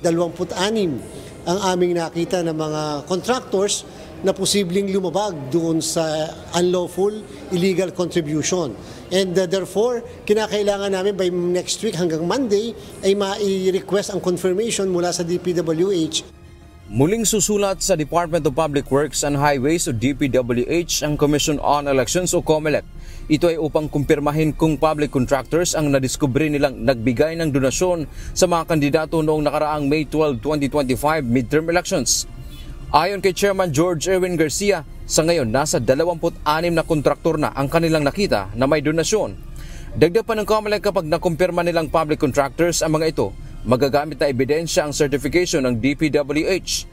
26 ang aming nakita ng mga contractors na posibleng lumabag doon sa unlawful illegal contribution. And therefore, kinakailangan namin by next week hanggang Monday ay ma-request ang confirmation mula sa DPWH. Muling susulat sa Department of Public Works and Highways o DPWH ang Commission on Elections o COMELEC. Ito ay upang kumpirmahin kung public contractors ang nadiskubre nilang nagbigay ng donasyon sa mga kandidato noong nakaraang May 12, 2025 midterm elections. Ayon kay Chairman George Erwin Garcia, sa ngayon nasa 26 na kontraktor na ang kanilang nakita na may donasyon. Dagdag pa ng COMELEC kapag nakumpirma nilang public contractors ang mga ito, magagamit na ebidensya ang certification ng DPWH.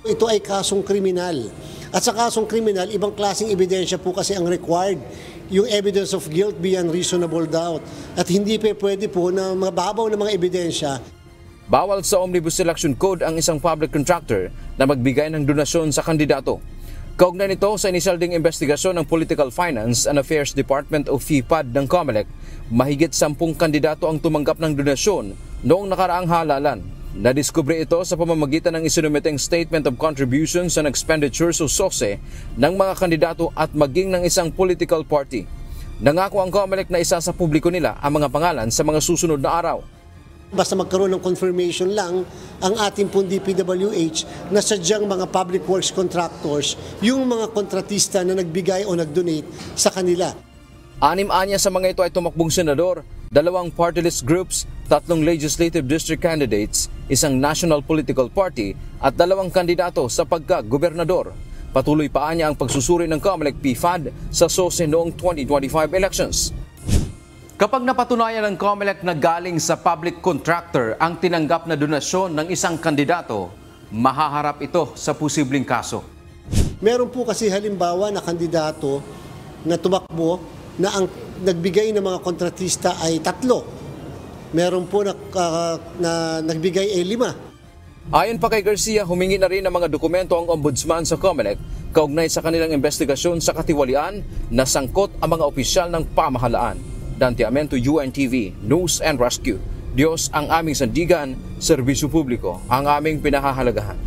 Ito ay kasong kriminal. At sa kasong kriminal, ibang klaseng ebidensya po kasi ang required. Yung evidence of guilt beyond reasonable doubt. At hindi pa pwede po na mababaw ng mga ebidensya. Bawal sa Omnibus Election Code ang isang public contractor na magbigay ng donasyon sa kandidato. Kaugnay nito sa inisyal ding investigasyon ng Political Finance and Affairs Department o FIPAD ng COMELEC, mahigit 10 kandidato ang tumanggap ng donasyon noong nakaraang halalan. Nadiskubre ito sa pamamagitan ng isinumiteng Statement of Contributions and Expenditures o SOSE ng mga kandidato at maging ng isang political party. Nangako ang COMELEC na isa sa publiko nila ang mga pangalan sa mga susunod na araw. Basta magkaroon ng confirmation lang ang ating pong DPWH na sadyang mga public works contractors, yung mga kontratista na nagbigay o nag-donate sa kanila. 6 sa mga ito ay tumakbong senador, 2 party list groups, 3 legislative district candidates, 1 national political party at 2 kandidato sa pagka-gobernador. Patuloy pa niya ang pagsusuri ng COMELEC PFAD sa SOSE noong 2025 elections. Kapag napatunayan ng COMELEC na galing sa public contractor ang tinanggap na donasyon ng isang kandidato, mahaharap ito sa posibleng kaso. Meron po kasi halimbawa na kandidato na tumakbo na ang nagbigay ng mga kontratista ay 3. Meron po na nagbigay ay 5. Ayon pa kay Garcia, humingi na rin ng mga dokumento ang ombudsman sa COMELEC kaugnay sa kanilang investigasyon sa katiwalian na sangkot ang mga opisyal ng pamahalaan. Dante Amento, UNTV, News and Rescue. Diyos ang aming sandigan, serbisyo publiko ang aming pinahahalagahan.